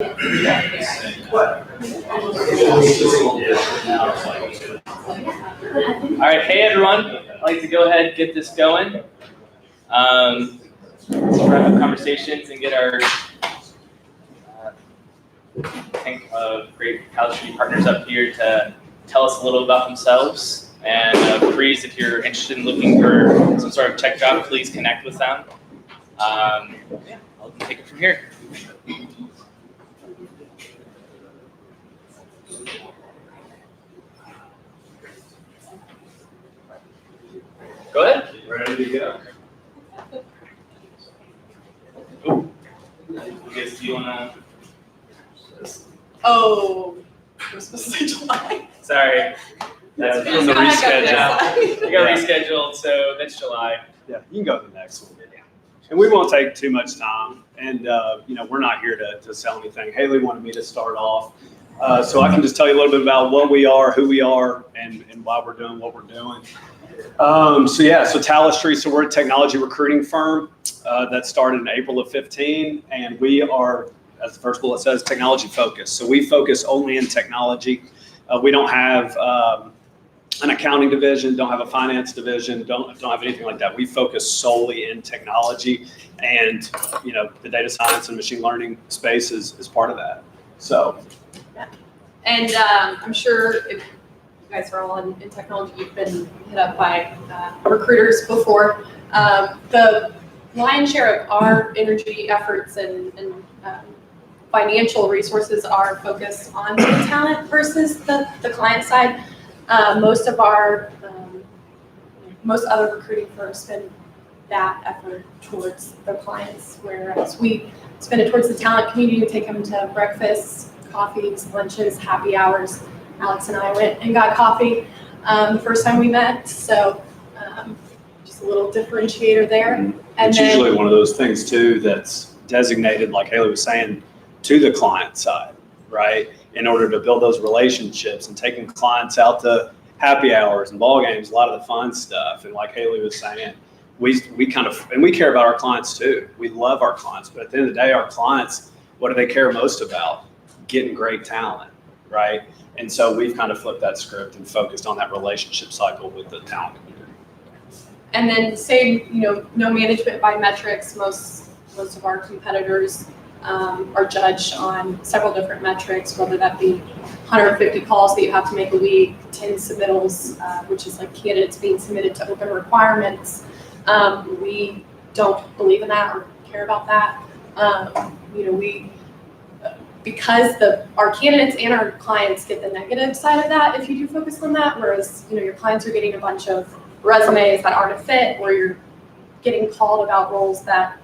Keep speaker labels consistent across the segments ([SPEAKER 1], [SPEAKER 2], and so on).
[SPEAKER 1] All right, hey everyone, I'd like to go ahead and get this going. Let's wrap up conversations and get our tank of great college community partners up here to tell us a little about themselves. And please, if you're interested in looking for some sort of tech job, please connect with them. I'll take it from here. Go ahead.
[SPEAKER 2] Ready to go.
[SPEAKER 1] Oh, I guess do you want to?
[SPEAKER 3] Oh, we're supposed to say July.
[SPEAKER 1] Sorry, that's from the reschedule. We got rescheduled, so that's July.
[SPEAKER 2] Yeah, you can go to the next one. And we won't take too much time. And we're not here to sell anything. Haley wanted me to start off, so I can just tell you a little bit about what we are, who we are, and why we're doing what we're doing. So Talistry, so we're a technology recruiting firm that started in April of 15, and we are, as the first bullet says, technology focused. So we focus only in technology. We don't have an accounting division, don't have a finance division, don't have anything like that. We focus solely in technology, and the data science and machine learning space is part of that. So,
[SPEAKER 3] yeah. And I'm sure if you guys are all in technology, you've been hit up by recruiters before. The lion's share of our energy efforts and financial resources are focused on the talent versus the client side. Most other recruiting firms spend that effort towards the clients, whereas we spend it towards the talent community. We take them to breakfasts, coffees, lunches, happy hours. Alex and I went and got coffee the first time we met, so just a little differentiator there. And
[SPEAKER 2] it's usually one of those things too that's designated, like Haley was saying, to the client side, right? In order to build those relationships and taking clients out to happy hours and ball games, a lot of the fun stuff. And like Haley was saying, we care about our clients too. We love our clients, but at the end of the day, our clients, what do they care most about? Getting great talent, right? And so we've kind of flipped that script and focused on that relationship cycle with the talent community.
[SPEAKER 3] And then no management by metrics. Most of our competitors are judged on several different metrics, whether that be 150 calls that you have to make a week, 10 submittals, which is like candidates being submitted to open requirements. We don't believe in that or care about that. Because our candidates and our clients get the negative side of that if you do focus on that, whereas your clients are getting a bunch of resumes that aren't a fit, or you're getting called about roles that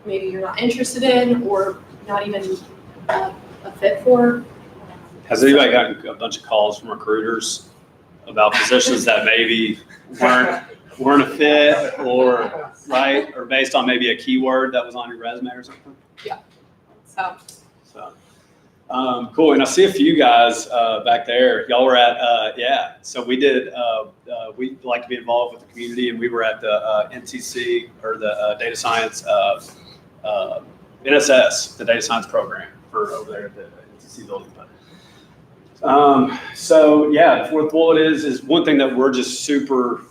[SPEAKER 3] maybe you're not interested in or not even a fit for.
[SPEAKER 2] Has anybody gotten a bunch of calls from recruiters about positions that maybe weren't a fit, or right, or based on maybe a keyword that was on your resume or something?
[SPEAKER 3] Yeah. So.
[SPEAKER 2] Cool. And I see a few guys back there. Y'all were at So we did. We like to be involved with the community, and we were at the NTC, or the data science NSS, the data science program for over there at the NTC building. The fourth bullet is one thing that we're just super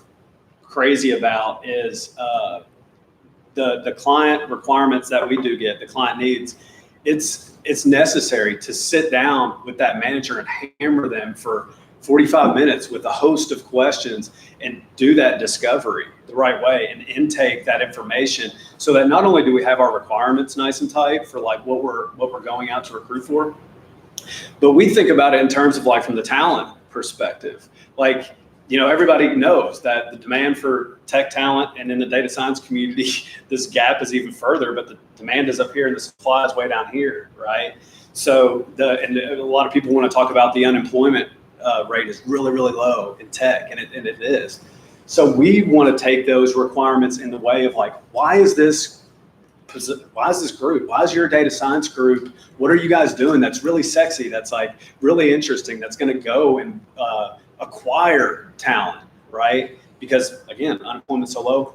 [SPEAKER 2] crazy about is the client requirements that we do get, the client needs. It's necessary to sit down with that manager and hammer them for 45 minutes with a host of questions and do that discovery the right way and intake that information, so that not only do we have our requirements nice and tight for like what we're going out to recruit for, but we think about it in terms of like from the talent perspective. Like, everybody knows that the demand for tech talent and in the data science community, this gap is even further, but the demand is up here and the supply is way down here, right? So a lot of people want to talk about the unemployment rate is really, really low in tech, and it is. So we want to take those requirements in the way of like, why is this group? Why is your data science group? What are you guys doing that's really sexy, that's like really interesting, that's going to go and acquire talent, right? Because again, unemployment's so low,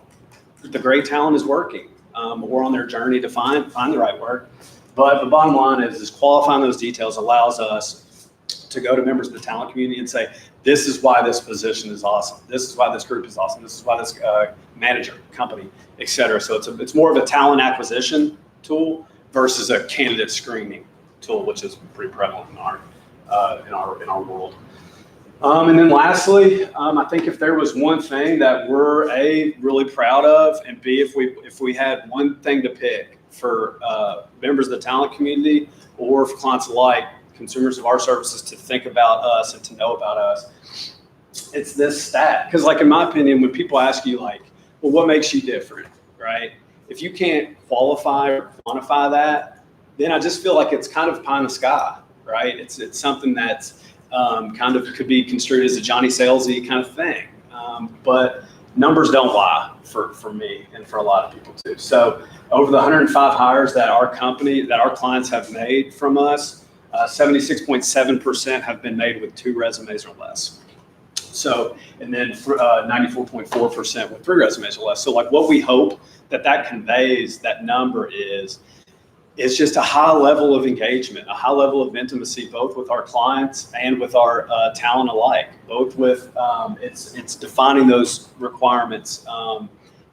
[SPEAKER 2] the great talent is working or on their journey to find the right work. But the bottom line is qualifying those details allows us to go to members of the talent community and say, this is why this position is awesome. This is why this group is awesome. This is why this manager, company, et cetera. So it's more of a talent acquisition tool versus a candidate screening tool, which is pretty prevalent in our world. And then lastly, I think if there was one thing that we're A, really proud of, and B, if we had one thing to pick for members of the talent community or for clients alike, consumers of our services, to think about us and to know about us, it's this stat. Because like in my opinion, when people ask you like, well, what makes you different, right? If you can't qualify or quantify that, then I just feel like it's kind of pie in the sky, right? It's something that's kind of could be construed as a Johnny Salesy kind of thing. But numbers don't lie for me and for a lot of people too. So over the 105 hires that our clients have made from us, 76.7% have been made with 2 resumes or less. So, and then 94.4% with 3 resumes or less. So like what we hope that conveys, that number is just a high level of engagement, a high level of intimacy, both with our clients and with our talent alike, both with, it's defining those requirements.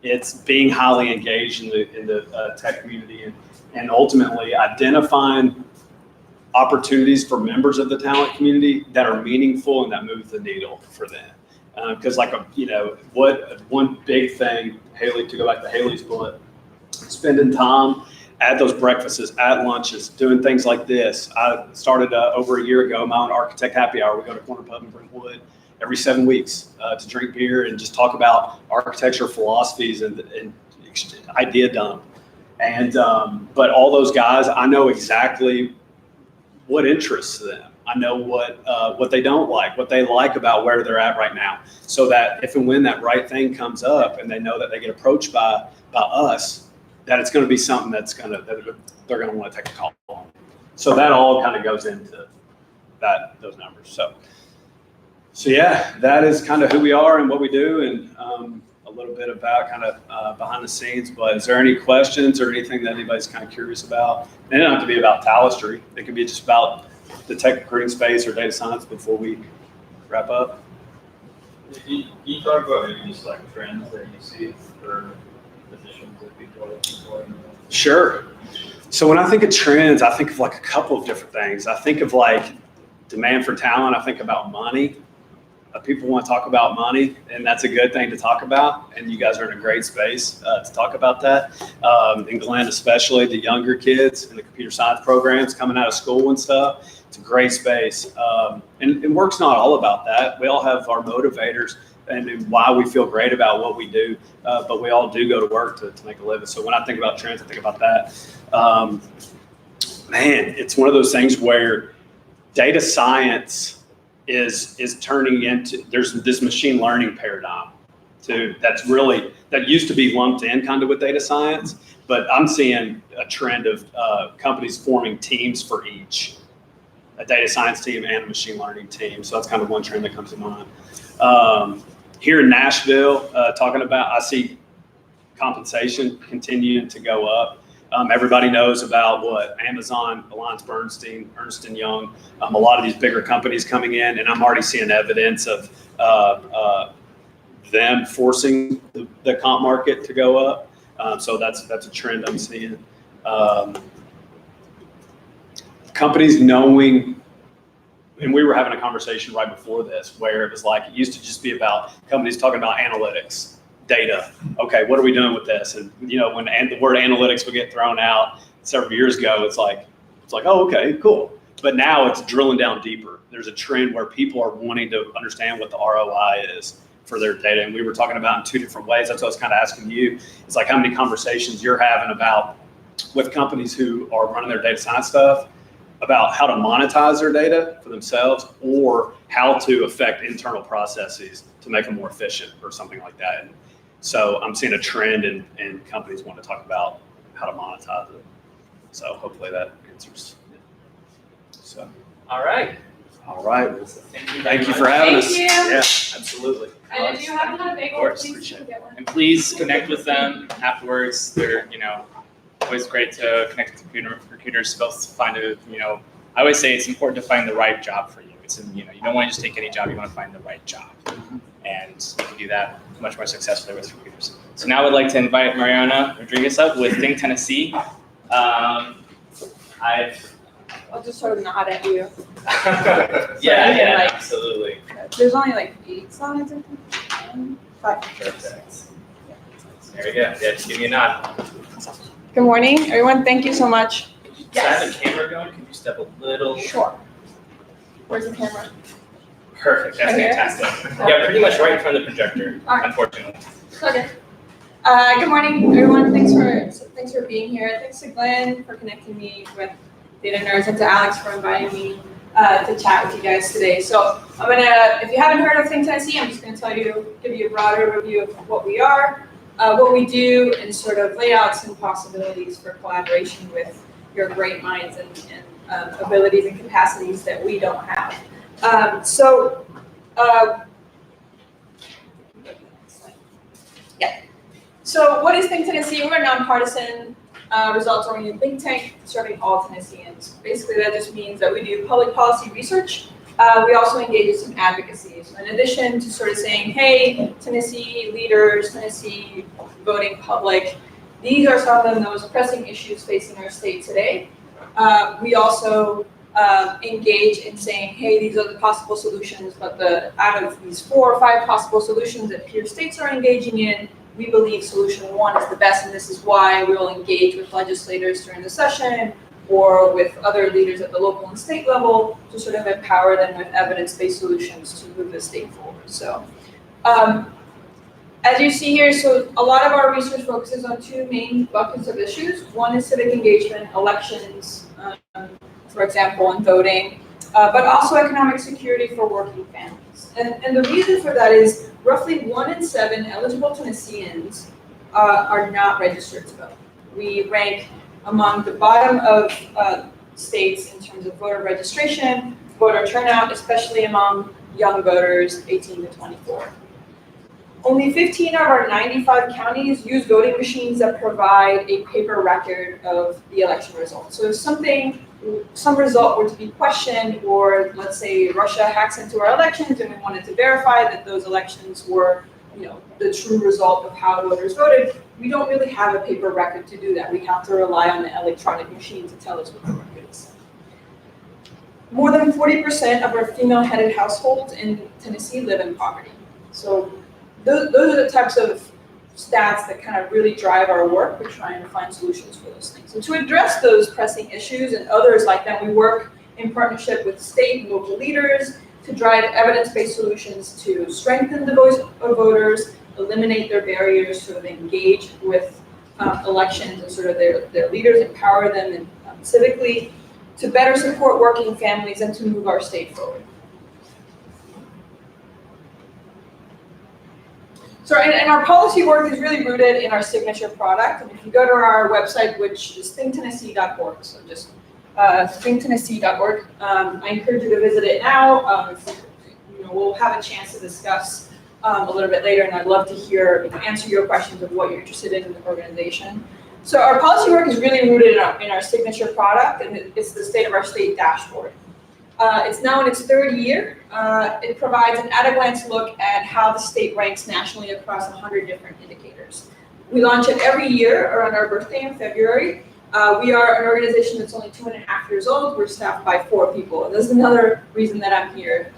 [SPEAKER 2] It's being highly engaged in the tech community and ultimately identifying opportunities for members of the talent community that are meaningful and that move the needle for them. Because one big thing, Haley, to go back to Haley's bullet, spending time at those breakfasts, at lunches, doing things like this. I started over a year ago my own architect happy hour. We go to Corner Pub in Brentwood every 7 weeks to drink beer and just talk about architecture philosophies and idea dump. And but all those guys, I know exactly what interests them. I know what they don't like, what they like about where they're at right now, so that if and when that right thing comes up and they know that they get approached by us, that it's going to be something that they're going to want to take a call on. So that all kind of goes into those numbers. So yeah, that is kind of who we are and what we do, and a little bit about kind of behind the scenes. But is there any questions or anything that anybody's kind of curious about? It doesn't have to be about Talistry. It could be just about the tech recruiting space or data science before we wrap up.
[SPEAKER 4] You talk about maybe just like trends that you see for positions that people are looking for?
[SPEAKER 2] Sure. So when I think of trends, I think of like a couple of different things. I think of like demand for talent. I think about money. People want to talk about money, and that's a good thing to talk about. And you guys are in a great space to talk about that. In Glenn, especially the younger kids in the computer science programs coming out of school and stuff. It's a great space. And work's not all about that. We all have our motivators and why we feel great about what we do, but we all do go to work to make a living. So when I think about trends, I think about that. Man, it's one of those things where data science is turning into, there's this machine learning paradigm that used to be lumped in kind of with data science, but I'm seeing a trend of companies forming teams for each, a data science team and a machine learning team. So that's kind of one trend that comes to mind. Here in Nashville, I see compensation continuing to go up. Everybody knows about what Amazon, AllianceBernstein, Ernst & Young, a lot of these bigger companies coming in, and I'm already seeing evidence of them forcing the comp market to go up. So that's a trend I'm seeing. Companies knowing, and we were having a conversation right before this where it was like, it used to just be about companies talking about analytics. Data. Okay, what are we doing with this? And when the word analytics would get thrown out several years ago, it's like, oh, okay, cool. But now it's drilling down deeper. There's a trend where people are wanting to understand what the ROI is for their data. And we were talking about in 2 different ways. That's what I was kind of asking you. It's like how many conversations you're having about with companies who are running their data science stuff about how to monetize their data for themselves or how to affect internal processes to make them more efficient or something like that. And so I'm seeing a trend in companies want to talk about how to monetize it. So hopefully that answers it. So.
[SPEAKER 1] All right.
[SPEAKER 2] Thank you for having us.
[SPEAKER 3] Thank you.
[SPEAKER 2] Yeah, absolutely.
[SPEAKER 3] And if you haven't had a bagel, please get one.
[SPEAKER 1] And please connect with them afterwards. They're, always great to connect with recruiters, both to find I always say it's important to find the right job for you. You don't want to just take any job, you want to find the right job. And you can do that much more successfully with recruiters. So now I'd like to invite Mariana Rodriguez up with Think Tennessee.
[SPEAKER 5] I'll just sort of nod at you.
[SPEAKER 1] Yeah, absolutely.
[SPEAKER 5] There's only like 8 slides, I think. 5.
[SPEAKER 1] Perfect. There we go. Yeah, just give me a nod.
[SPEAKER 5] Good morning, everyone. Thank you so much.
[SPEAKER 1] So I have a camera going. Can you step a little?
[SPEAKER 5] Sure. Where's the camera?
[SPEAKER 1] Perfect. That's
[SPEAKER 5] Right here?
[SPEAKER 1] fantastic. Yeah, pretty much right in front of the projector,
[SPEAKER 5] All right.
[SPEAKER 1] unfortunately.
[SPEAKER 5] Okay. Good morning, everyone. Thanks for being here. Thanks to Glenn for connecting me with Data Nerds and to Alex for inviting me to chat with you guys today. So I'm gonna, if you haven't heard of Think Tennessee, I'm just gonna give you a broad overview of what we are, what we do, and sort of lay out some possibilities for collaboration with your great minds and abilities and capacities that we don't have. So what is Think Tennessee? We're a nonpartisan, results-oriented think tank serving all Tennesseans. Basically, that just means that we do public policy research. We also engage in some advocacy. So in addition to sort of saying, hey, Tennessee leaders, Tennessee voting public, these are some of those pressing issues facing our state today. We also engage in saying, hey, these are the possible solutions, but out of these 4 or 5 possible solutions that peer states are engaging in, we believe solution 1 is the best, and this is why we'll engage with legislators during the session or with other leaders at the local and state level to sort of empower them with evidence-based solutions to move the state forward. So as you see here, so a lot of our research focuses on 2 main buckets of issues. One is civic engagement, elections, for example, and voting, but also economic security for working families. And the reason for that is roughly 1 in 7 eligible Tennesseans are not registered to vote. We rank among the bottom of states in terms of voter registration, voter turnout, especially among young voters 18 to 24. Only 15 of our 95 counties use voting machines that provide a paper record of the election results. So if some result were to be questioned, or let's say Russia hacks into our elections and we wanted to verify that those elections were, the true result of how voters voted, we don't really have a paper record to do that. We have to rely on the electronic machine to tell us what the record is. More than 40% of our female-headed households in Tennessee live in poverty. So those are the types of stats that kind of really drive our work. We're trying to find solutions for those things. And to address those pressing issues and others like that, we work in partnership with state and local leaders to drive evidence-based solutions to strengthen the voice of voters, eliminate their barriers, sort of engage with elections and sort of their leaders, empower them civically, to better support working families and to move our state forward. So, and our policy work is really rooted in our signature product. And if you go to our website, which is thinktennessee.org, so just thinktennessee.org, I encourage you to visit it now. We'll have a chance to discuss a little bit later, and I'd love to answer your questions of what you're interested in the organization. So our policy work is really rooted in our signature product, and it's the State of Our State dashboard. It's now in its 3rd year. It provides an at-a-glance look at how the state ranks nationally across 100 different indicators. We launch it every year around our birthday in February. We are an organization that's only 2.5 years old. We're staffed by 4 people. And this is another reason that I'm here,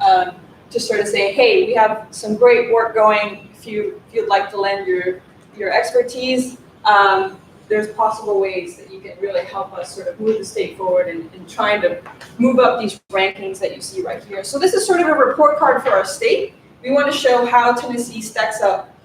[SPEAKER 5] to sort of say, hey, we have some great work going. If you'd like to lend your expertise, there's possible ways that you can really help us sort of move the state forward and trying to move up these rankings that you see right here. So this is sort of a report card for our state. We want to show how Tennessee stacks up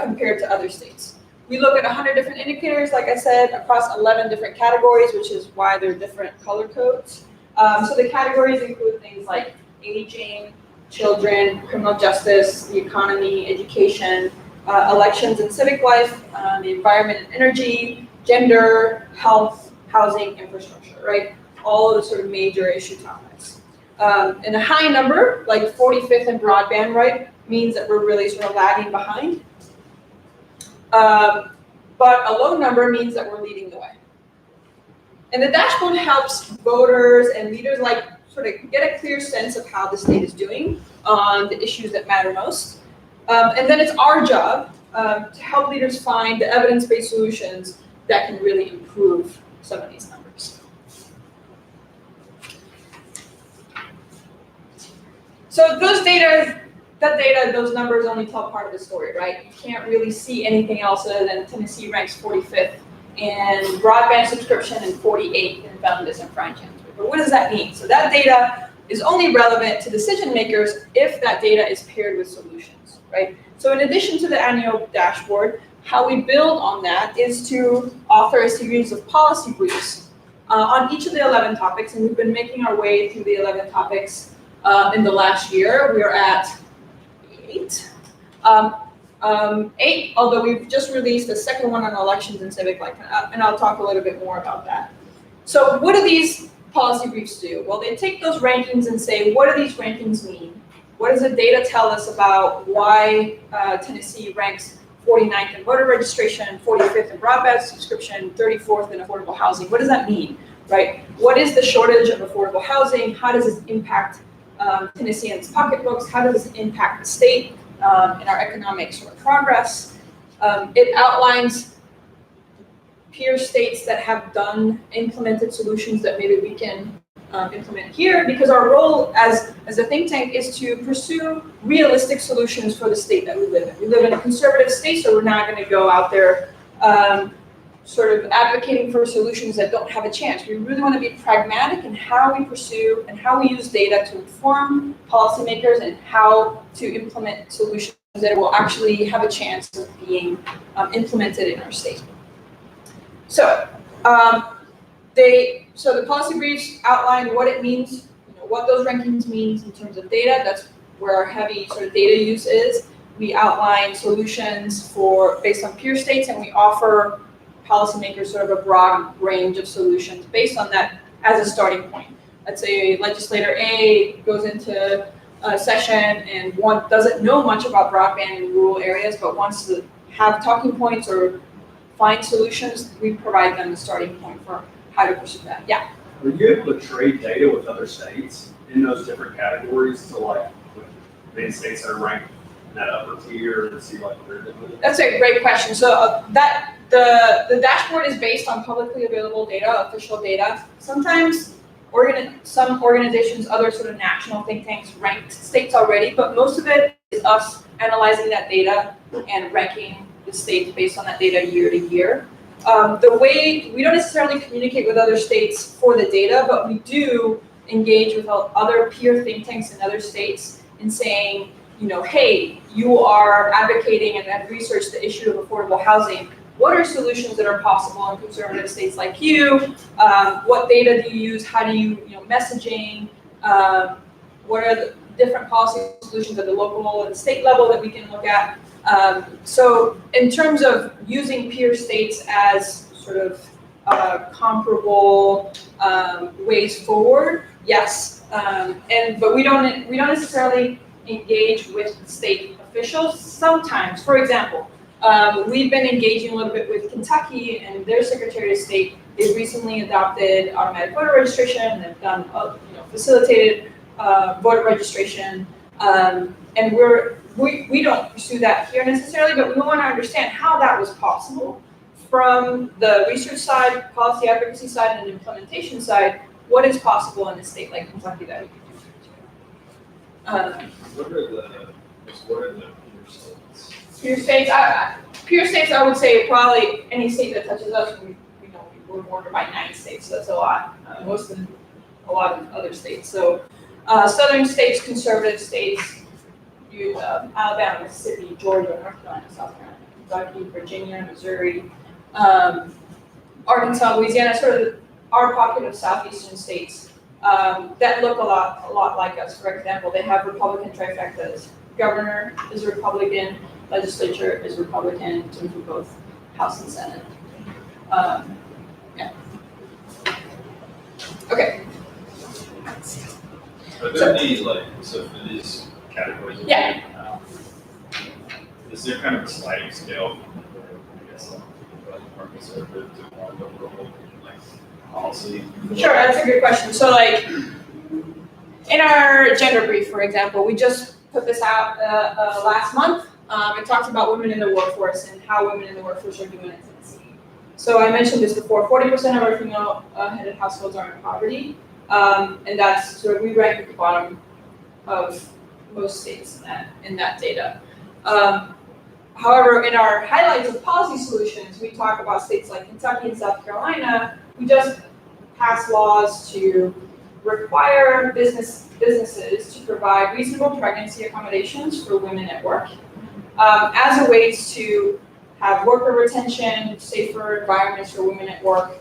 [SPEAKER 5] compared to other states. We look at 100 different indicators, like I said, across 11 different categories, which is why they're different color codes. So the categories include things like aging, children, criminal justice, the economy, education, elections and civic life, the environment and energy, gender, health, housing, infrastructure, right? All of the sort of major issue topics. And a high number, like 45th in broadband, right, means that we're really sort of lagging behind. But a low number means that we're leading the way. And the dashboard helps voters and leaders like sort of get a clear sense of how the state is doing on the issues that matter most. And then it's our job to help leaders find the evidence-based solutions that can really improve some of these numbers. So those numbers only tell part of the story, right? You can't really see anything else other than Tennessee ranks 45th in broadband subscription and 48th in felon disenfranchisement. But what does that mean? So that data is only relevant to decision makers if that data is paired with solutions, right? So in addition to the annual dashboard, how we build on that is to author a series of policy briefs on each of the 11 topics, and we've been making our way through the 11 topics in the last year. We are at 8. 8, although we've just released a second one on elections and civic life, and I'll talk a little bit more about that. So what do these policy briefs do? Well, they take those rankings and say, what do these rankings mean? What does the data tell us about why Tennessee ranks 49th in voter registration, 45th in broadband subscription, 34th in affordable housing? What does that mean, right? What is the shortage of affordable housing? How does this impact Tennesseans' pocketbooks? How does this impact the state in our economic sort of progress? It outlines peer states that have implemented solutions that maybe we can implement here, because our role as a think tank is to pursue realistic solutions for the state that we live in. We live in a conservative state, so we're not going to go out there sort of advocating for solutions that don't have a chance. We really want to be pragmatic in how we pursue and how we use data to inform policymakers and how to implement solutions that will actually have a chance of being implemented in our state. So the policy briefs outline what it means, what those rankings means in terms of data. That's where our heavy sort of data use is. We outline solutions based on peer states, and we offer policymakers sort of a broad range of solutions based on that as a starting point. Let's say legislator A goes into a session and doesn't know much about broadband in rural areas, but wants to have talking points or find solutions. We provide them the starting point for how to pursue that. Yeah.
[SPEAKER 2] Are you able to trade data with other states in those different categories? So like with main states that are ranked in that upper tier and see like where they're doing?
[SPEAKER 5] That's a great question. So the dashboard is based on publicly available data, official data. Sometimes some organizations, other sort of national think tanks rank states already, but most of it is us analyzing that data and ranking the states based on that data year to year. The way we don't necessarily communicate with other states for the data, but we do engage with other peer think tanks in other states in saying, hey, you are advocating and have researched the issue of affordable housing. What are solutions that are possible in conservative states like you? What data do you use? How do you, messaging? What are the different policy solutions at the local and state level that we can look at? So in terms of using peer states as sort of comparable ways forward, yes. But we don't necessarily engage with state officials. Sometimes, for example, we've been engaging a little bit with Kentucky and their Secretary of State. They've recently adopted automatic voter registration. They've done, facilitated voter registration, and we don't pursue that here necessarily, but we want to understand how that was possible from the research side, policy advocacy side, and implementation side. What is possible in a state like Kentucky that we can do?
[SPEAKER 4] What are the peer states?
[SPEAKER 5] Peer states, I would say probably any state that touches us. We're bordered by 9 states, so that's a lot. Most of a lot of other states. So southern states, conservative states, use Alabama, Mississippi, Georgia, North Carolina, South Carolina, Kentucky, Virginia, Missouri, Arkansas, Louisiana, sort of our pocket of southeastern states that look a lot like us. For example, they have Republican trifectas. Governor is Republican, legislature is Republican in terms of both House and Senate. Yeah. Okay.
[SPEAKER 4] Are there any so for these categories?
[SPEAKER 5] Yeah.
[SPEAKER 4] Is there kind of a sliding scale from I guess more conservative to more liberal? policy?
[SPEAKER 5] Sure, that's a good question. So like, in our gender brief, for example, we just put this out last month. It talks about women in the workforce and how women in the workforce are doing in Tennessee. So I mentioned this before, 40% of our female-headed households are in poverty. And that's sort of, we rank at the bottom of most states in that data. However, in our highlights of policy solutions, we talk about states like Kentucky and South Carolina. We just passed laws to require businesses to provide reasonable pregnancy accommodations for women at work as a way to have worker retention, safer environments for women at work,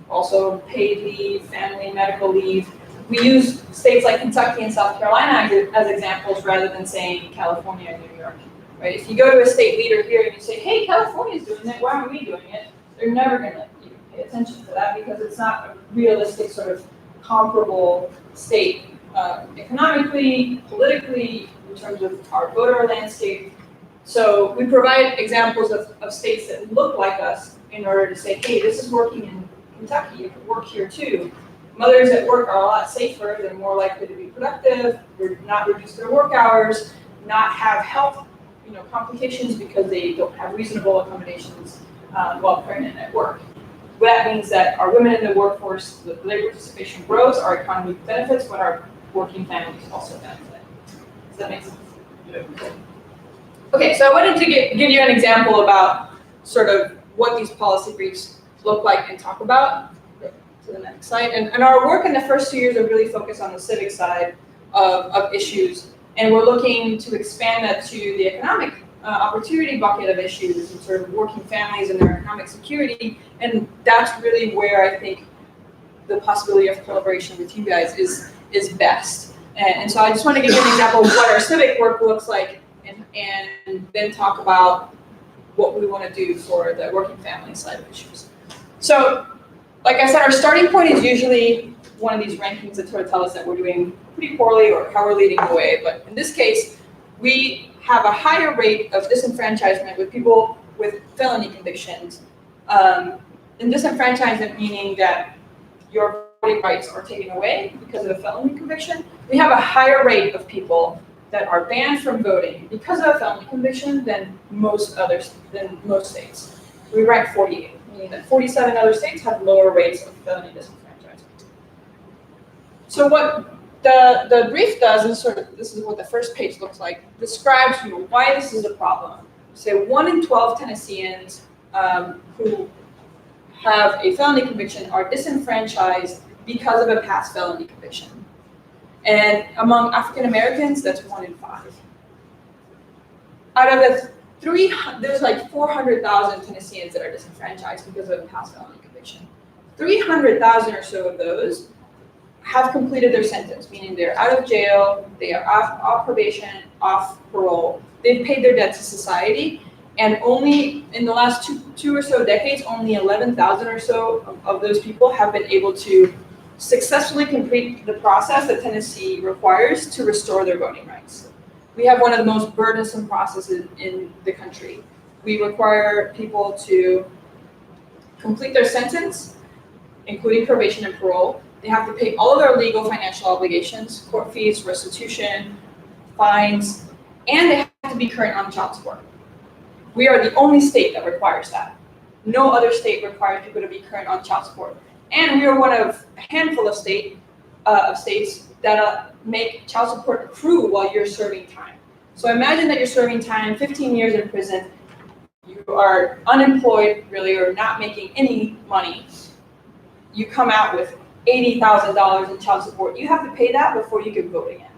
[SPEAKER 5] also paid leave, family medical leave. We use states like Kentucky and South Carolina as examples rather than saying California and New York. Right? If you go to a state leader here and you say, hey, California's doing it, why aren't we doing it? They're never gonna even pay attention to that because it's not a realistic sort of comparable state economically, politically, in terms of our voter landscape. So we provide examples of states that look like us in order to say, hey, this is working in Kentucky, it could work here too. Mothers at work are a lot safer, they're more likely to be productive, not reduce their work hours, not have health complications because they don't have reasonable accommodations while pregnant at work. That means that our women in the workforce, the labor participation grows, our economy benefits, but our working families also benefit. Does that make sense?
[SPEAKER 4] Yeah.
[SPEAKER 5] Okay, so I wanted to give you an example about sort of what these policy briefs look like and talk about. To the next slide. And our work in the first 2 years are really focused on the civic side of issues. And we're looking to expand that to the economic opportunity bucket of issues and sort of working families and their economic security. And that's really where I think the possibility of collaboration with you guys is best. And so I just want to give you an example of what our civic work looks like and then talk about what we want to do for the working family side of issues. So, like I said, our starting point is usually one of these rankings that sort of tell us that we're doing pretty poorly or how we're leading the way. But in this case, we have a higher rate of disenfranchisement with people with felony convictions. And disenfranchisement meaning that your voting rights are taken away because of a felony conviction. We have a higher rate of people that are banned from voting because of a felony conviction than most states. We rank 48, meaning that 47 other states have lower rates of felony disenfranchisement. So what the brief does is sort of, this is what the first page looks like, describes why this is a problem. So 1 in 12 Tennesseans who have a felony conviction are disenfranchised because of a past felony conviction. And among African Americans, that's 1 in 5. Out of the there's like 400,000 Tennesseans that are disenfranchised because of a past felony conviction. 300,000 or so of those have completed their sentence, meaning they're out of jail, they are off probation, off parole, they've paid their debt to society, and only in the last two or so decades, only 11,000 or so of those people have been able to successfully complete the process that Tennessee requires to restore their voting rights. We have one of the most burdensome processes in the country. We require people to complete their sentence, including probation and parole. They have to pay all of their legal financial obligations, court fees, restitution, fines, and they have to be current on child support. We are the only state that requires that. No other state requires people to be current on child support. And we are one of a handful of states that make child support accrue while you're serving time. So imagine that you're serving time, 15 years in prison, you are unemployed really or not making any money. You come out with $80,000 in child support. You have to pay that before you can vote again.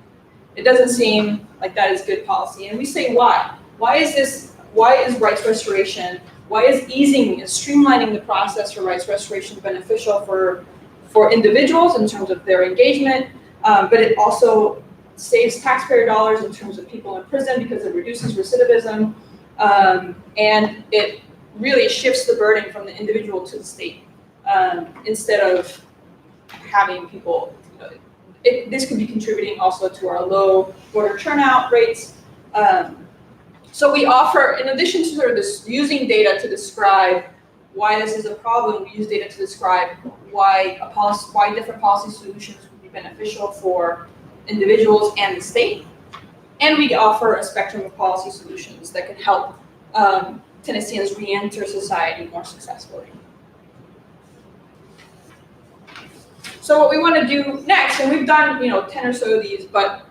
[SPEAKER 5] It doesn't seem like that is good policy. And we say why? Why is rights restoration, why is easing and streamlining the process for rights restoration beneficial for individuals in terms of their engagement, but it also saves taxpayer dollars in terms of people in prison because it reduces recidivism, and it really shifts the burden from the individual to the state instead of having people, this could be contributing also to our low voter turnout rates. So we offer, in addition to sort of this using data to describe why this is a problem. We use data to describe why different policy solutions would be beneficial for individuals and the state. And we offer a spectrum of policy solutions that could help Tennesseans re-enter society more successfully. So what we want to do next, and we've done 10 or so of these, but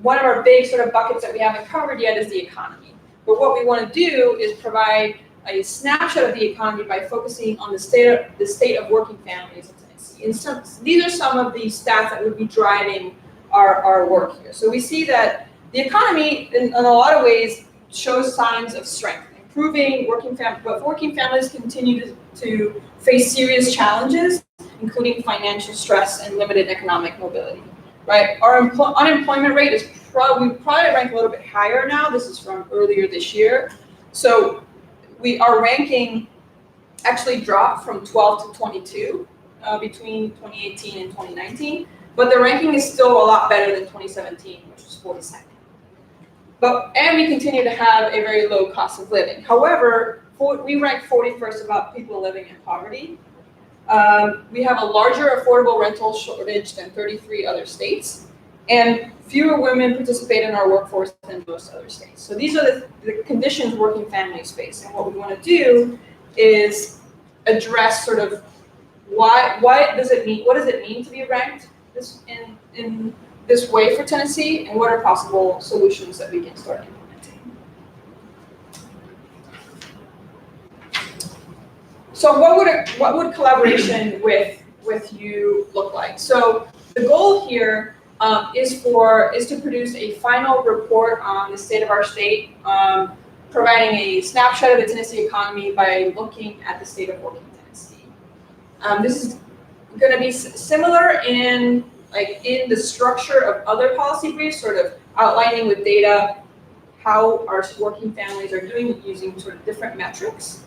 [SPEAKER 5] one of our big sort of buckets that we haven't covered yet is the economy. But what we want to do is provide a snapshot of the economy by focusing on the state of working families in Tennessee. And these are some of the stats that would be driving our work here. So we see that the economy, in a lot of ways, shows signs of strength, improving but working families continue to face serious challenges, including financial stress and limited economic mobility. Right? Our unemployment rate is probably ranked a little bit higher now. This is from earlier this year. So our ranking actually dropped from 12 to 22 between 2018 and 2019, but the ranking is still a lot better than 2017, which was 42nd. And we continue to have a very low cost of living. However, we rank 41st about people living in poverty. We have a larger affordable rental shortage than 33 other states, and fewer women participate in our workforce than most other states. So these are the conditions working families face, and what we want to do is address sort of what does it mean to be ranked in this way for Tennessee, and what are possible solutions that we can start implementing. So what would collaboration with you look like? So the goal here is to produce a final report on the state of our state, providing a snapshot of the Tennessee economy by looking at the state of working Tennessee. This is going to be similar in the structure of other policy briefs, sort of outlining with data how our working families are doing using sort of different metrics,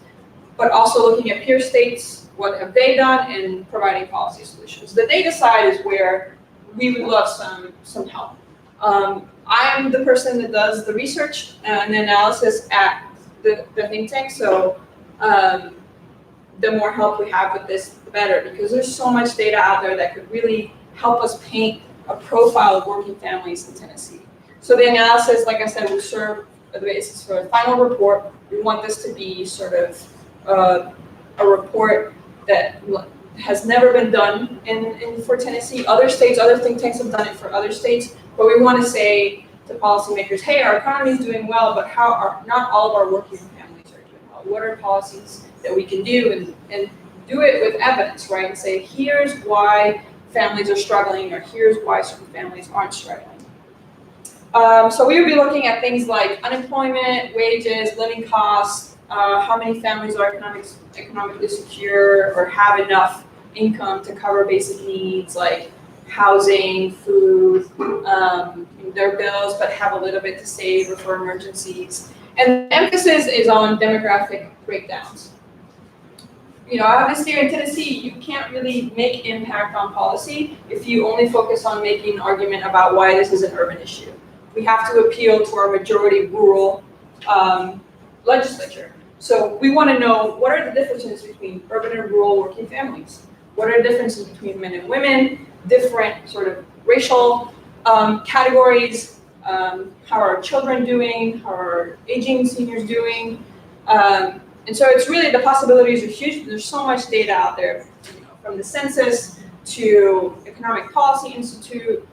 [SPEAKER 5] but also looking at peer states, what have they done, and providing policy solutions. The data side is where we would love some help. I'm the person that does the research and the analysis at the think tank, so the more help we have with this, the better, because there's so much data out there that could really help us paint a profile of working families in Tennessee. So the analysis, like I said, will serve as the basis for a final report. We want this to be sort of a report that has never been done for Tennessee. Other states, other think tanks have done it for other states, but we want to say to policymakers, hey, our economy is doing well, but not all of our working families are doing well. What are policies that we can do, and do it with evidence, right? And say, here's why families are struggling, or here's why certain families aren't struggling. So we would be looking at things like unemployment, wages, living costs, how many families are economically secure or have enough income to cover basic needs like housing, food, their bills, but have a little bit to save or for emergencies. And the emphasis is on demographic breakdowns. Obviously in Tennessee, you can't really make impact on policy if you only focus on making an argument about why this is an urban issue. We have to appeal to our majority rural legislature. So we want to know, what are the differences between urban and rural working families? What are the differences between men and women, different sort of racial categories, how are children doing, how are aging seniors doing? And so it's really, the possibilities are huge. There's so much data out there, from the census to Economic Policy Institute,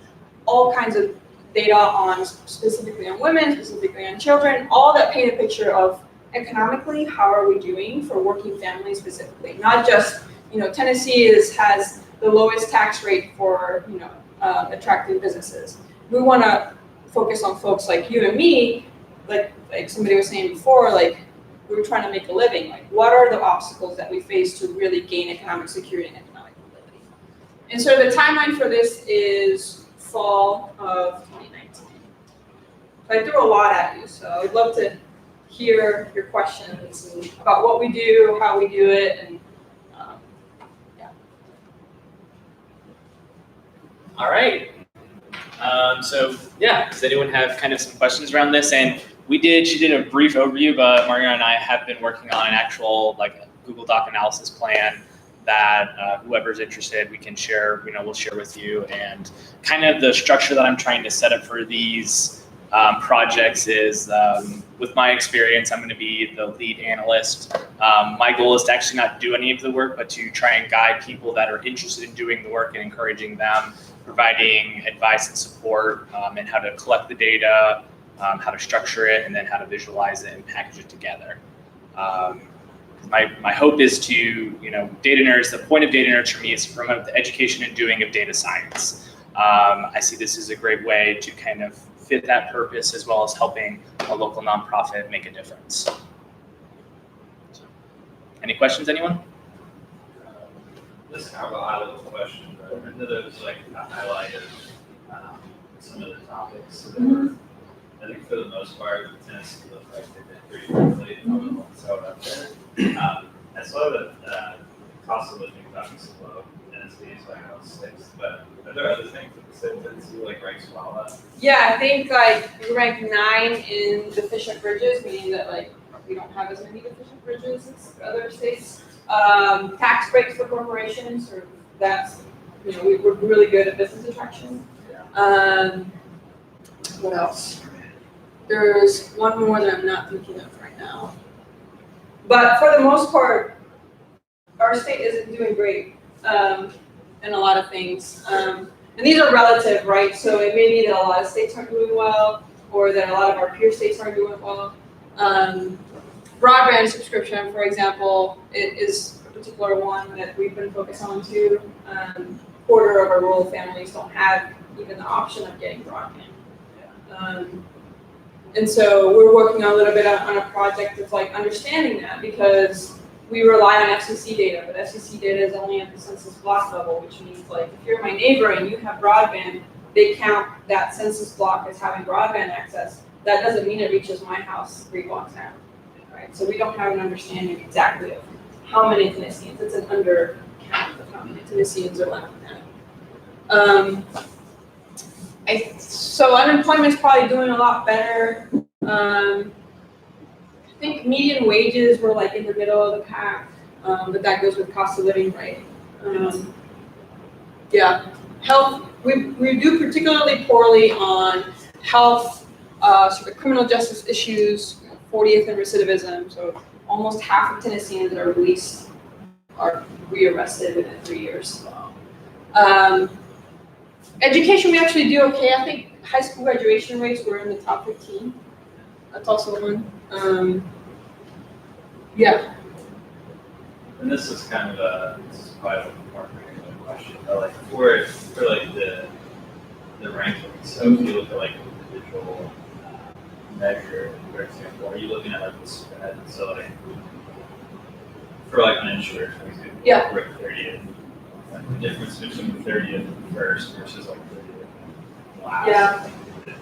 [SPEAKER 5] all kinds of data specifically on women, specifically on children, all that paint a picture of economically, how are we doing for working families specifically? Not just, Tennessee has the lowest tax rate for, attracting businesses. We want to focus on folks like you and me, like somebody was saying before, we're trying to make a living. What are the obstacles that we face to really gain economic security and economic mobility? And so the timeline for this is fall of 2019. So I threw a lot at you, so I would love to hear your questions about what we do, how we do it, and
[SPEAKER 1] All right. Does anyone have kind of some questions around this? And she did a brief overview, but Mariana and I have been working on an actual Google Doc analysis plan that whoever's interested, we can share, we'll share with you. And kind of the structure that I'm trying to set up for these projects is, with my experience, I'm going to be the lead analyst. My goal is to actually not do any of the work, but to try and guide people that are interested in doing the work and encouraging them, providing advice and support, and how to collect the data, how to structure it, and then how to visualize it and package it together. My hope is to, data nerds, the point of data nerds for me is to promote the education and doing of data science. I see this as a great way to kind of fit that purpose, as well as helping a local nonprofit make a difference. So, any questions, anyone?
[SPEAKER 4] This is kind of a high-level question, but I know there was like a highlight of some of the topics. So I think for the most part, Tennessee looked like they've been pretty quickly so up there. I saw that cost of living values is low. Tennessee is like about 6th, but are there other things that the state of Tennessee like ranks well at?
[SPEAKER 5] Yeah, I think like we rank 9 in deficient bridges, meaning that like we don't have as many deficient bridges as other states. Tax breaks for corporations, or that's, we're really good at business attraction. What else? There's one more that I'm not thinking of right now. But for the most part, our state isn't doing great in a lot of things. And these are relative, right? So it may be that a lot of states aren't doing well, or that a lot of our peer states aren't doing well. Broadband subscription, for example, is a particular one that we've been focused on too. Quarter of our rural families don't have even the option of getting broadband. And so we're working a little bit on a project of like understanding that, because we rely on FCC data, but FCC data is only at the census block level, which means like if you're my neighbor and you have broadband, they count that census block as having broadband access. That doesn't mean it reaches my house 3 blocks down, right? So we don't have an understanding exactly of how many Tennesseans. It's an under count of how many Tennesseans are left in that. So unemployment's probably doing a lot better. I think median wages were like in the middle of the pack, but that goes with cost of living, right? Health, we do particularly poorly on health, sort of criminal justice issues, 40th in recidivism. So almost half of Tennesseans that are released are rearrested within 3 years. Education, we actually do okay. I think high school graduation rates were in the top 15. That's also one.
[SPEAKER 4] And this is kind of this is quite a more particular question, but like for like the ranking. So if you look at like an individual measure, for example, are you looking at like the spread? So like for like uninsured, for example, we're at 30th. Like the difference between the 30th and first versus like 30th and last.
[SPEAKER 5] Yeah.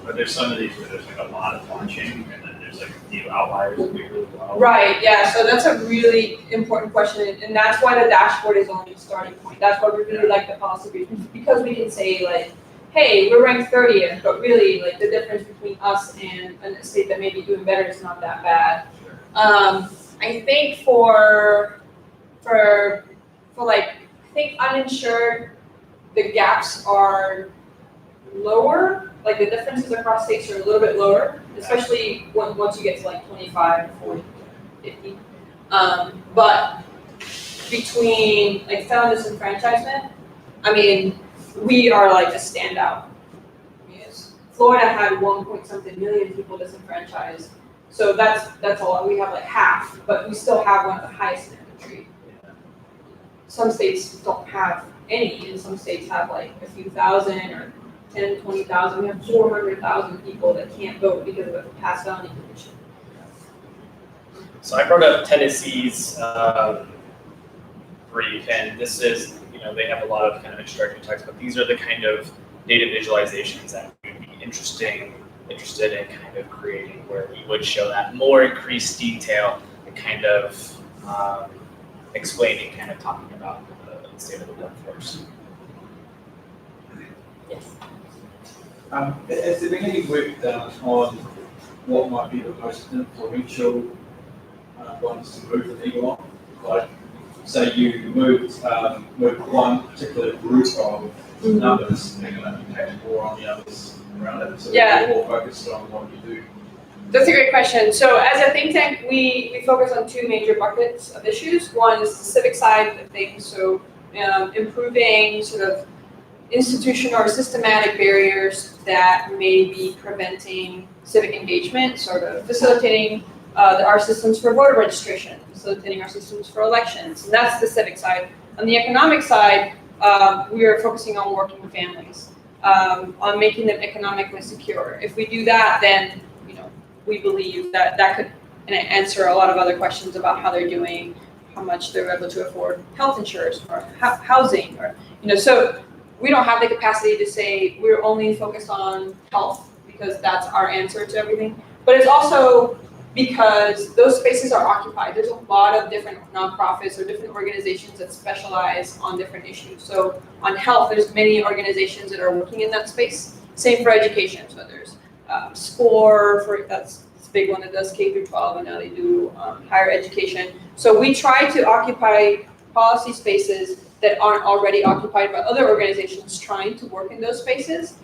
[SPEAKER 4] But there's some of these where there's like a lot of launching, and then there's like a few outliers that do really well.
[SPEAKER 5] Right, yeah, so that's a really important question, and that's why the dashboard is only a starting point. That's why we really like the policy briefings, because we can say like, hey, we're ranked 30th, but really like the difference between us and a state that may be doing better is not that bad.
[SPEAKER 4] Sure.
[SPEAKER 5] I think for like, I think uninsured, the gaps are lower, like the differences across states are a little bit lower, especially once you get to like 25, 40, 50. But between like felon disenfranchisement, I mean, we are like a standout. Yes. Florida had 1 point something million people disenfranchised. So that's a lot. We have like half, but we still have one of the highest in the country. Some states don't have any, and some states have like a few thousand or 10, 20,000. We have 400,000 people that can't vote because of a past felony conviction.
[SPEAKER 1] So I brought up Tennessee's brief, and this is, they have a lot of kind of introductory text, but these are the kind of data visualizations that would be interested in kind of creating, where we would show that more increased detail and kind of explaining, kind of talking about the state of the workforce.
[SPEAKER 3] Yes.
[SPEAKER 6] Has there been any work done on what might be the most influential ones to move the needle on? like, say you moved one particular group of numbers, they're going to impact more on the others around it. So
[SPEAKER 5] Yeah.
[SPEAKER 6] we're all focused on what you do.
[SPEAKER 5] That's a great question. So as a think tank, we focus on two major buckets of issues. One is the civic side of things, so improving sort of institutional or systematic barriers that may be preventing civic engagement, sort of facilitating our systems for voter registration, facilitating our systems for elections. And that's the civic side. On the economic side, we are focusing on working families, on making them economically secure. If we do that, then we believe that could answer a lot of other questions about how they're doing, how much they're able to afford health insurance or housing, or so we don't have the capacity to say we're only focused on health because that's our answer to everything. But it's also because those spaces are occupied. There's a lot of different nonprofits or different organizations that specialize on different issues. So on health, there's many organizations that are working in that space. Same for education. So there's SCORE, that's a big one that does K through 12, and now they do higher education. So we try to occupy policy spaces that aren't already occupied by other organizations trying to work in those spaces.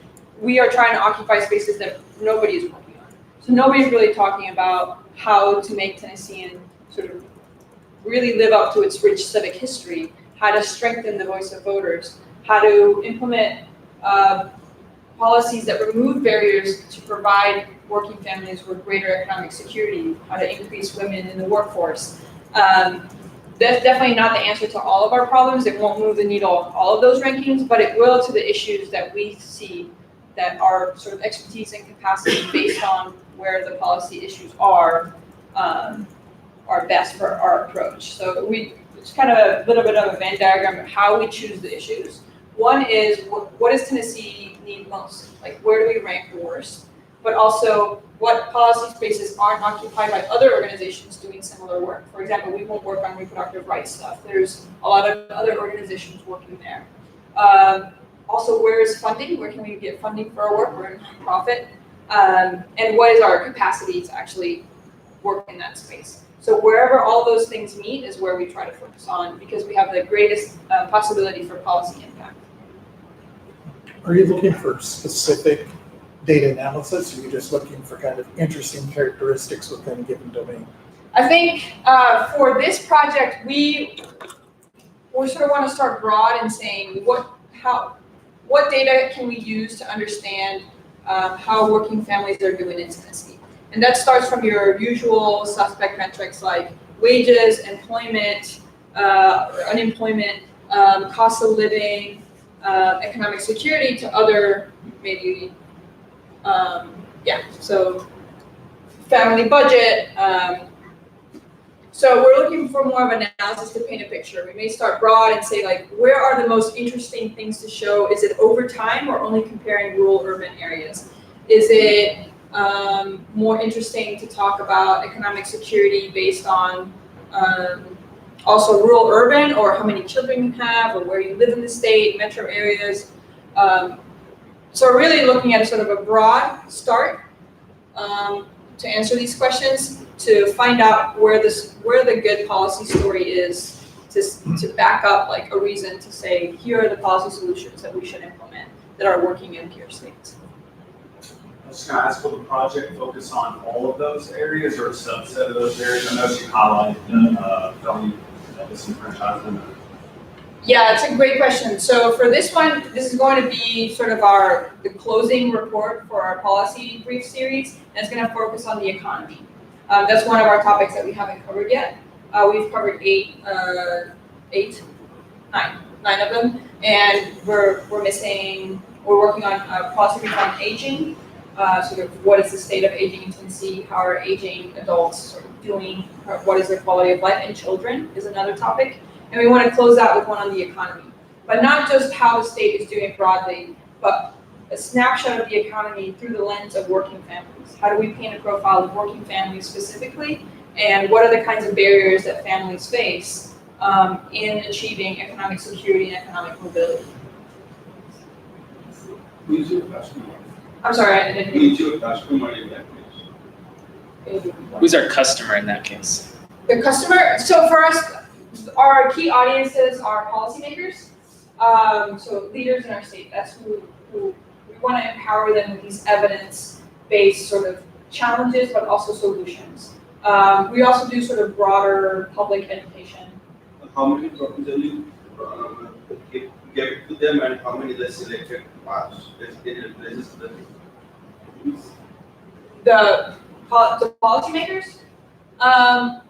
[SPEAKER 5] We are trying to occupy spaces that nobody is working on. So nobody's really talking about how to make Tennessean sort of really live up to its rich civic history, how to strengthen the voice of voters, how to implement policies that remove barriers to provide working families with greater economic security, how to increase women in the workforce. That's definitely not the answer to all of our problems. It won't move the needle on all of those rankings, but it will to the issues that we see that are sort of expertise and capacity based on where the policy issues are best for our approach. So it's kind of a little bit of a Venn diagram of how we choose the issues. One is what does Tennessee need most? Like where do we rank the worst? But also what policy spaces aren't occupied by other organizations doing similar work. For example, we won't work on reproductive rights stuff. There's a lot of other organizations working there. Also, where is funding? Where can we get funding for our work? We're a nonprofit. And what is our capacity to actually work in that space? So wherever all those things meet is where we try to focus on because we have the greatest possibility for policy impact.
[SPEAKER 7] Are you looking for specific data analysis, or are you just looking for kind of interesting characteristics within a given domain?
[SPEAKER 5] I think for this project, we sort of want to start broad and saying what data can we use to understand how working families are doing in Tennessee. And that starts from your usual suspect metrics like wages, employment, unemployment, cost of living, economic security to other maybe, so family budget. So we're looking for more of an analysis to paint a picture. We may start broad and say like, where are the most interesting things to show? Is it over time or only comparing rural urban areas? Is it more interesting to talk about economic security based on also rural urban or how many children you have or where you live in the state, metro areas? So we're really looking at a sort of a broad start to answer these questions, to find out where the good policy story is, to back up like a reason to say, here are the policy solutions that we should implement that are working in peer states.
[SPEAKER 2] I was going to ask, will the project focus on all of those areas or a subset of those areas? I know you highlighted the felony disenfranchisement.
[SPEAKER 5] Yeah, it's a great question. So for this one, this is going to be sort of the closing report for our policy brief series, and it's going to focus on the economy. That's one of our topics that we haven't covered yet. We've covered nine of them, and we're working on policy brief on aging. Sort of what is the state of aging in Tennessee? How are aging adults sort of doing? What is their quality of life? And children is another topic. And we want to close out with one on the economy, but not just how the state is doing broadly, but a snapshot of the economy through the lens of working families. How do we paint a profile of working families specifically, and what are the kinds of barriers that families face in achieving economic security and economic mobility?
[SPEAKER 6] Who's your customer?
[SPEAKER 5] I'm sorry, I didn't hear.
[SPEAKER 6] Who's your customer in that case?
[SPEAKER 1] Who's our customer in that case?
[SPEAKER 5] The customer, so for us, our key audiences are policymakers, so leaders in our state. That's who we want to empower them with these evidence-based sort of challenges, but also solutions. We also do sort of broader public education.
[SPEAKER 6] How many tokens are you give to them, and how many they selected pass?
[SPEAKER 5] The policymakers,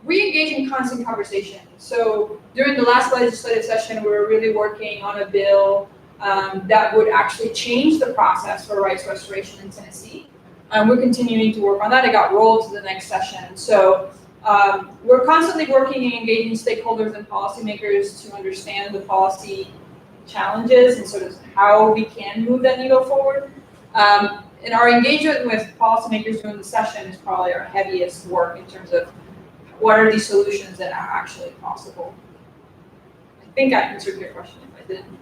[SPEAKER 5] we engage in constant conversation. So during the last legislative session, we were really working on a bill that would actually change the process for rights restoration in Tennessee. We're continuing to work on that. It got rolled to the next session. So we're constantly working and engaging stakeholders and policymakers to understand the policy challenges and sort of how we can move that needle forward. And our engagement with policymakers during the session is probably our heaviest work in terms of what are these solutions that are actually possible. I think I answered your question. If I didn't.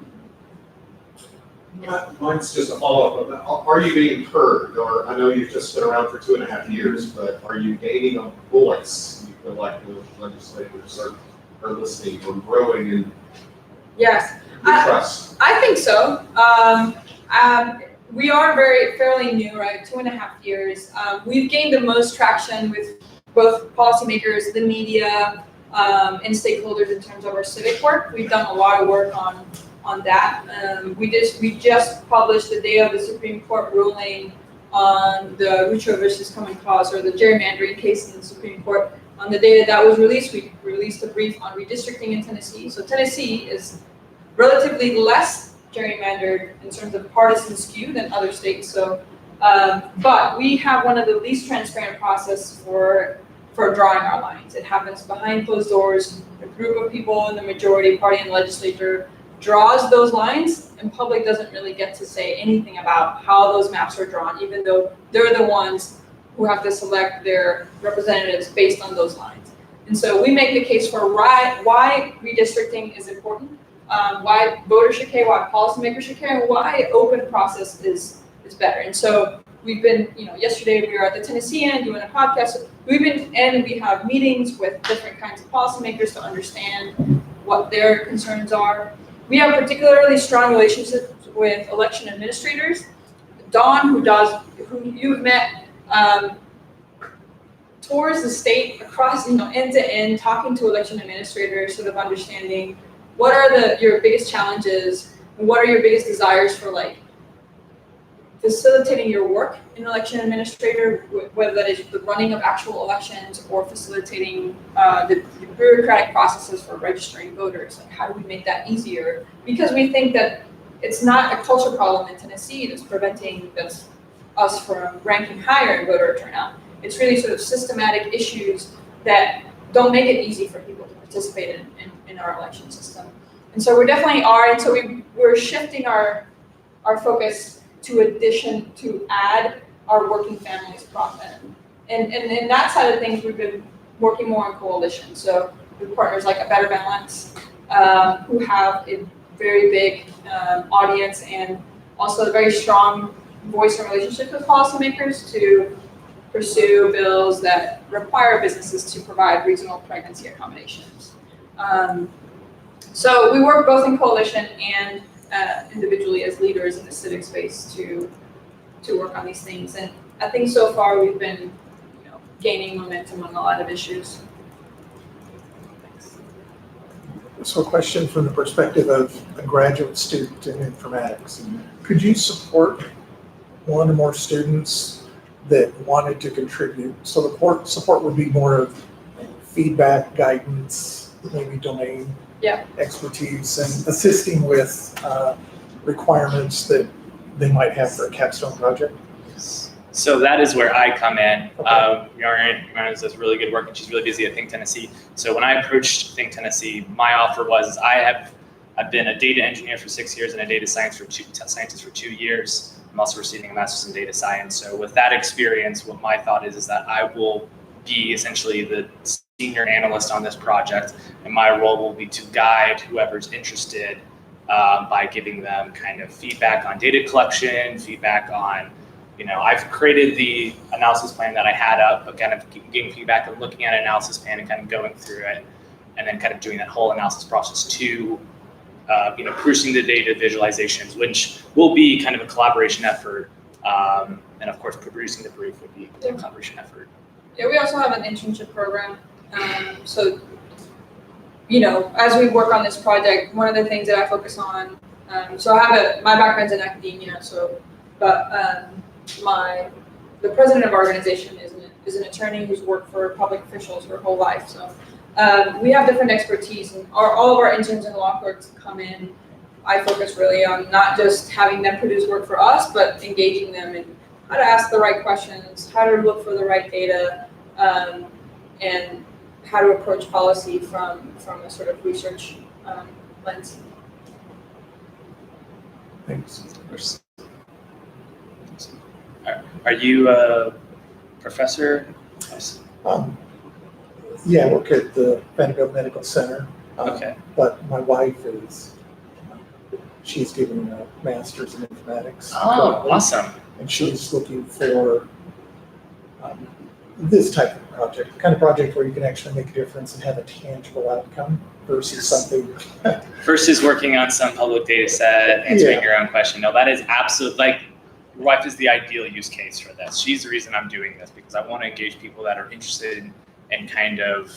[SPEAKER 8] Mine's just a follow-up. Are you being heard? Or I know you've just been around for 2.5 years, but are you gaining a voice? You feel like the legislators are listening or growing in
[SPEAKER 5] Yes,
[SPEAKER 8] trust?
[SPEAKER 5] I think so. We are fairly new, right? 2.5 years. We've gained the most traction with both policymakers, the media, and stakeholders in terms of our civic work. We've done a lot of work on that. We just published the day of the Supreme Court ruling on the Rucho versus Common Cause, or the gerrymandering case in the Supreme Court. On the day that was released, we released a brief on redistricting in Tennessee. So Tennessee is relatively less gerrymandered in terms of partisan skew than other states. So, but we have one of the least transparent process for drawing our lines. It happens behind closed doors. A group of people in the majority party in the legislature draws those lines, and public doesn't really get to say anything about how those maps are drawn, even though they're the ones who have to select their representatives based on those lines. And so we make the case for why redistricting is important, why voters should care, why policymakers should care, and why open process is better. And so we've been, yesterday we were at the Tennessee end doing a podcast. We have meetings with different kinds of policymakers to understand what their concerns are. We have particularly strong relationships with election administrators. Dawn, who you've met, tours the state across, end to end, talking to election administrators, sort of understanding what are your biggest challenges, and what are your biggest desires for facilitating your work in election administrator, whether that is the running of actual elections or facilitating the bureaucratic processes for registering voters. Like, how do we make that easier? Because we think that it's not a culture problem in Tennessee that's preventing us from ranking higher in voter turnout. It's really sort of systematic issues that don't make it easy for people to participate in our election system. And so we definitely are, and so we're shifting our focus to add our working families profit. And in that side of things, we've been working more on coalition. So with partners like A Better Balance, who have a very big audience and also a very strong voice and relationship with policymakers to pursue bills that require businesses to provide reasonable pregnancy accommodations. So we work both in coalition and individually as leaders in the civic space to work on these things. And I think so far we've been gaining momentum on a lot of issues.
[SPEAKER 7] So a question from the perspective of a graduate student in informatics. Could you support one or more students that wanted to contribute? So the support would be more of feedback, guidance, maybe domain expertise, and assisting with requirements that they might have for a capstone project?
[SPEAKER 1] So that is where I come in. Mariana does really good work, and she's really busy at Think Tennessee. So when I approached Think Tennessee, my offer was I've been a data engineer for 6 years and a data scientist for 2 years. I'm also receiving a master's in data science. So with that experience, what my thought is that I will be essentially the senior analyst on this project, and my role will be to guide whoever's interested by giving them kind of feedback on data collection, feedback on, I've created the analysis plan that I had up, but kind of getting feedback and looking at an analysis plan and kind of going through it. and then kind of doing that whole analysis process to producing the data visualizations, which will be kind of a collaboration effort. And of course, producing the brief would be a collaboration effort.
[SPEAKER 5] Yeah, we also have an internship program. So, as we work on this project, one of the things that I focus on, so I have my background's in academia, but the president of our organization is an attorney who's worked for public officials her whole life. So we have different expertise, and all of our interns and law clerks come in. I focus really on not just having them produce work for us, but engaging them in how to ask the right questions, how to look for the right data, and how to approach policy from a sort of research lens.
[SPEAKER 7] Thanks.
[SPEAKER 1] Are you a professor?
[SPEAKER 7] Yeah, I work at the Vanderbilt Medical Center.
[SPEAKER 1] Okay.
[SPEAKER 7] But my wife is, she's getting a master's in informatics.
[SPEAKER 1] Oh,
[SPEAKER 7] currently,
[SPEAKER 1] awesome.
[SPEAKER 7] And she's looking for this type of project, kind of project where you can actually make a difference and have a tangible outcome versus something.
[SPEAKER 1] Versus working on some public data set, answering your own question. No, that is absolutely, your wife is the ideal use case for this. She's the reason I'm doing this, because I want to engage people that are interested in kind of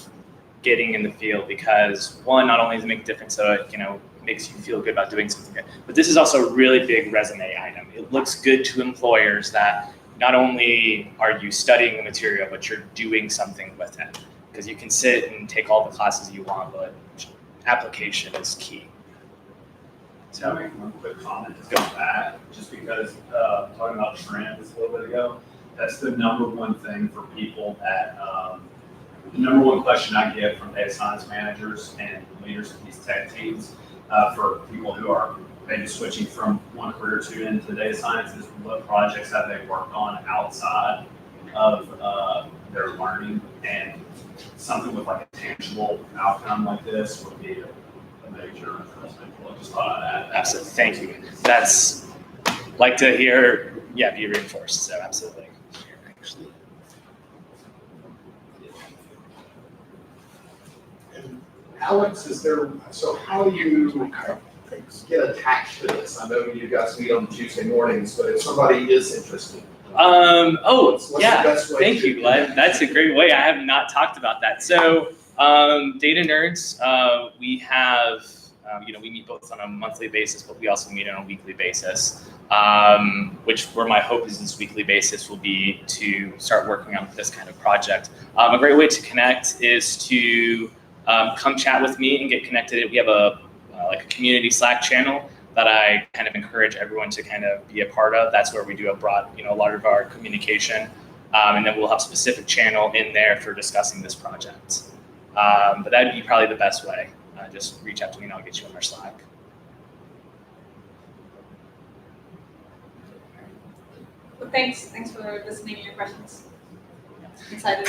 [SPEAKER 1] getting in the field, because one, not only does it make a difference, so it makes you feel good about doing something good, but this is also a really big resume item. It looks good to employers that not only are you studying the material, but you're doing something with it. Because you can sit and take all the classes you want, but application is key.
[SPEAKER 2] So I'll make one quick comment to go back, just because talking about trends a little bit ago, that's the number one thing for people that, the number one question I get from data science managers and leaders of these tech teams for people who are maybe switching from one career to into data science is what projects have they worked on outside of their learning, and something with like a tangible outcome like this would be a major investment. I just thought of that.
[SPEAKER 1] Absolutely, thank you. That's like to hear, be reinforced. So absolutely.
[SPEAKER 8] And Alex, so how do you get attached to this? I know you guys meet on Tuesday mornings, but if somebody is interested. What's the best way
[SPEAKER 1] thank
[SPEAKER 8] to
[SPEAKER 1] you, Glenn. That's a great way. I have not talked about that. So, Data Nerds, we have, we meet both on a monthly basis, but we also meet on a weekly basis, where my hope is this weekly basis will be to start working on this kind of project. A great way to connect is to come chat with me and get connected. We have a community Slack channel that I kind of encourage everyone to kind of be a part of. That's where we do a lot of our communication. And then we'll have a specific channel in there for discussing this project. But that'd be probably the best way. Just reach out to me and I'll get you on our Slack.
[SPEAKER 5] Well, thanks for listening and your questions. Excited.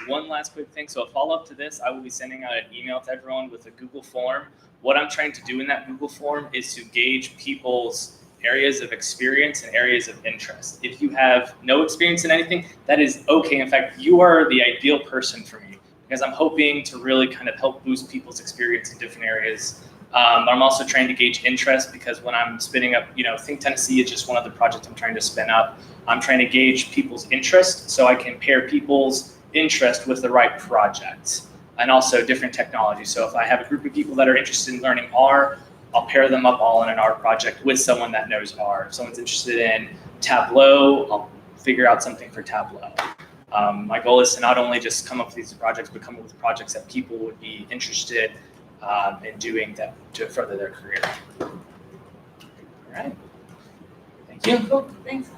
[SPEAKER 1] One last quick thing. So a follow-up to this, I will be sending out an email to everyone with a Google form. What I'm trying to do in that Google form is to gauge people's areas of experience and areas of interest. If you have no experience in anything, that is okay. In fact, you are the ideal person for me, because I'm hoping to really kind of help boost people's experience in different areas. I'm also trying to gauge interest, because when I'm spinning up, Think Tennessee is just one of the projects I'm trying to spin up. I'm trying to gauge people's interest so I can pair people's interest with the right project, and also different technologies. So if I have a group of people that are interested in learning R, I'll pair them up all in an R project with someone that knows R. If someone's interested in Tableau, I'll figure out something for Tableau. My goal is to not only just come up with these projects, but come up with projects that people would be interested in doing that to further their career. All right. Thank you.
[SPEAKER 5] Cool. Thanks.